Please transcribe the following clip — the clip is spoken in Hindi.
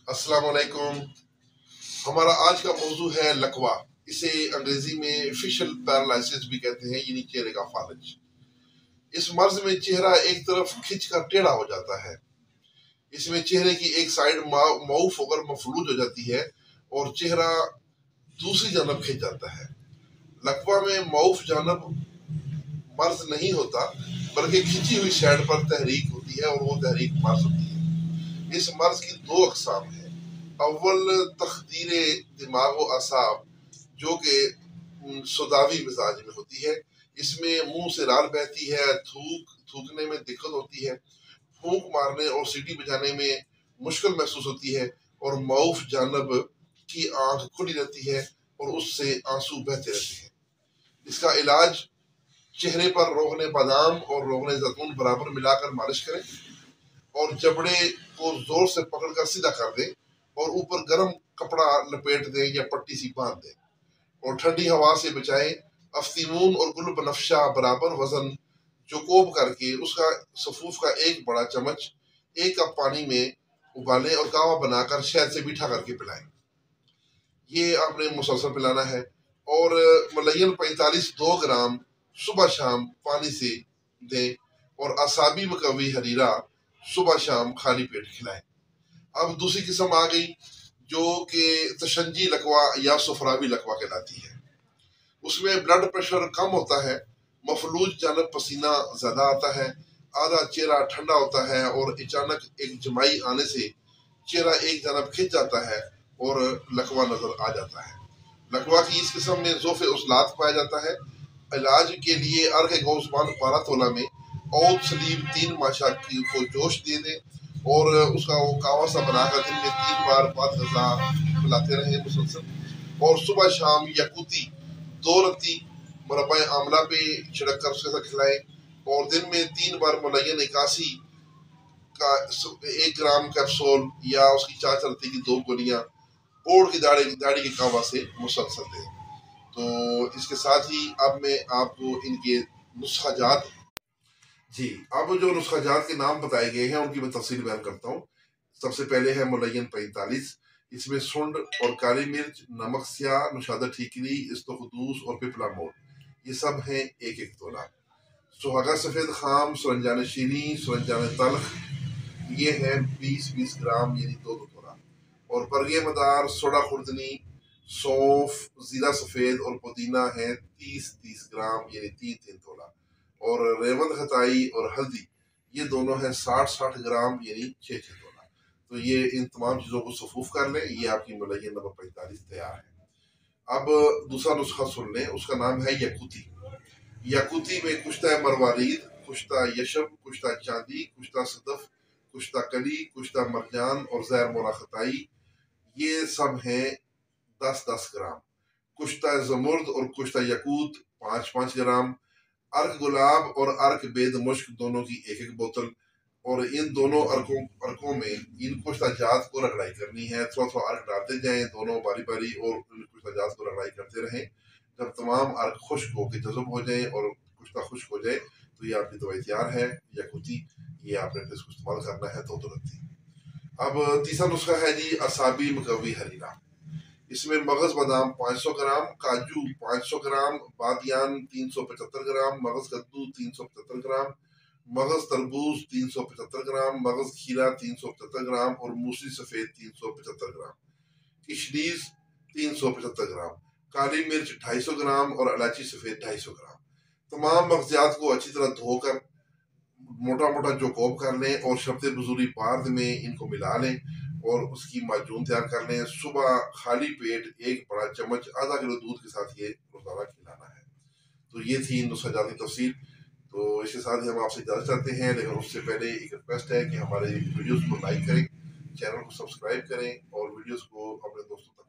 अस्सलाम वालेकुम। हमारा आज का मौजू है लकवा। इसे अंग्रेजी में फेशियल पैरालिसिस भी कहते हैं, यानी चेहरे का फालिज। इस मर्ज में चेहरा एक तरफ खिंचकर टेढ़ा हो जाता है। इसमें चेहरे की एक साइड माउफ होकर मफलूज हो जाती है और चेहरा दूसरी जानब खिंच जाता है। लकवा में माउफ जानब मर्ज नहीं होता, बल्कि खिंची हुई साइड पर तहरीक होती है और वो तहरीक मर्ज होती है। इस मर्ज की दो अकसाम है। अव्वल तखदीर दिमाग व असाब, जो कि सुदावी मिजाज में होती है। इसमें मुंह से राल बहती है, थूकने में दिक्कत होती है, फूंक मारने और सीटी बजाने में मुश्किल महसूस होती है और माउफ जानब की आंख खुली रहती है और उससे आंसू बहते रहते हैं। इसका इलाज चेहरे पर रोगने बादाम और रोगने जैतून बराबर मिलाकर मालिश करें और जबड़े को जोर से पकड़कर सीधा कर दें और ऊपर गर्म कपड़ा लपेट दें या पट्टी सी बांध दें और ठंडी हवा से बचाएं। अफ्तीमून और गुल बनफशा बराबर वजन चुकोब करके उसका सफूफ का एक बड़ा चम्मच एक कप पानी में उबालें और कावा बनाकर शहद से मीठा करके पिलाएं। ये आपने मुसलसल पिलाना है। और मलयन 45 2 ग्राम सुबह शाम पानी से दें और असाबी मकवी हरीरा सुबह शाम खाली पेट खिलाएं। अब दूसरी किस्म आ गई जो कि तशंजी लकवा या सुफरावी लकवा कहलाती है। उसमें ब्लड प्रेशर कम होता है, मफलूज जानब पसीना ज्यादा आता है, आधा चेहरा ठंडा होता है और अचानक एक जमाई आने से चेहरा एक जानब खिंच जाता है और लकवा नजर आ जाता है। लकवा की इस किस्म में ज़ोफ़े उस्लात पाया जाता है। इलाज के लिए अर्क गौसमान 12 तोला में और सलीब 3 माशा को जोश दे दें और उसका वो कावा सा बनाकर दिन में 3 बार 5 गज़ा पिलाते रहें मुसलसल। और सुबह शाम यकूती 2 रत्ती मुरब्बा आमला पे छिड़क कर उसके साथ खिलाएं और दिन में 3 बार मुलय्यन 81 का 1 ग्राम कैप्सूल या उसकी 4 रत्ती की 2 गोलियां ओढ़ की दाढ़ी के कावा से मुसलसल दें। तो इसके साथ ही अब मैं आपको इनके नुस्खाजात जी अब जो नुस्खाजात के नाम बताए गए हैं उनकी मैं तफसील बयान करता हूँ। सबसे पहले है मुलय्यन 45। इसमें सुंड और काली मिर्च, नमक स्याह, नुशादा ठीकरी, इस्तखदूस और पिपला मोड़, ये सब हैं 1-1 तोला। सुहागा सफ़ेद खाम, सुरंजान शीनी, सुरंजान तलख, ये है 20-20 ग्राम यानी 2-2 तोला। और बरगे मदार, सोडा खुर्दनी, सौंफ, जीरा सफ़ेद और पुदीना है 30-30 ग्राम यानी 3-3 तोला। और रेवंद खताई और हल्दी, ये दोनों हैं 60-60 ग्राम यानी 6-6 तोला। तो ये इन तमाम चीज़ों को सफूफ कर लें। ये आपकी मुलय्यन नंबर 45 तैयार है। अब दूसरा नुस्खा सुन लें, उसका नाम है यकूती। यकूती में कुश्ता मरवारीद, कुश्ता यशब, कुश्ता चांदी, कुश्ता सदफ, कुश्ता कली, कुश्ता मरजान और जहर मोरा खताई, ये सब हैं 10-10 ग्राम। कुश्ता जमुर्द और कुश्ता यकूत 5-5 ग्राम। अर्क गुलाब और अर्क बेद मुश्क दोनों की 1-1 बोतल। और इन दोनों अर्कों में इन कुश्ता जात को रगड़ाई करनी है। थोड़ा थोड़ा अर्क डालते जाएं दोनों बारी बारी और इन कुश्ता जात को रगड़ाई करते रहें जब तमाम अर्क खुश्क होकर जज़ब हो जाए और कुश्ता खुश्क हो जाए तो ये आपकी दवाई तैयार है यकूती। ये आपने इसको इस्तेमाल करना है 2-2 रत्ती। अब तीसरा नुस्खा है जी असाबी मकवी हरीरा। इसमें मगज बादाम 500 ग्राम, काजू 500 ग्राम, बादियान 375 ग्राम, मगज कद्दू 375 ग्राम, मगज तरबूज 375 ग्राम, मगज खीरा 375 ग्राम और मूसली सफ़ेद 375 ग्राम, किशनीज 375 ग्राम, काली मिर्च 250 ग्राम और इलायची सफ़ेद 250 ग्राम। तमाम मगजियात को अच्छी तरह धोकर मोटा मोटा चौकोब कर लें और शब्द बुजुर्गी पार्द में इनको मिला लें और उसकी माजून तैयार कर लें। सुबह खाली पेट 1 बड़ा चम्मच आधा किलो दूध के साथ ये रोजाना खिलाना है। तो ये थी नुस्खाजात की तफसील। तो इसके साथ ही हम आपसे इजाज़त चाहते हैं, लेकिन उससे पहले एक रिक्वेस्ट है कि हमारे वीडियोस को लाइक करें, चैनल को सब्सक्राइब करें और वीडियोस को अपने दोस्तों तक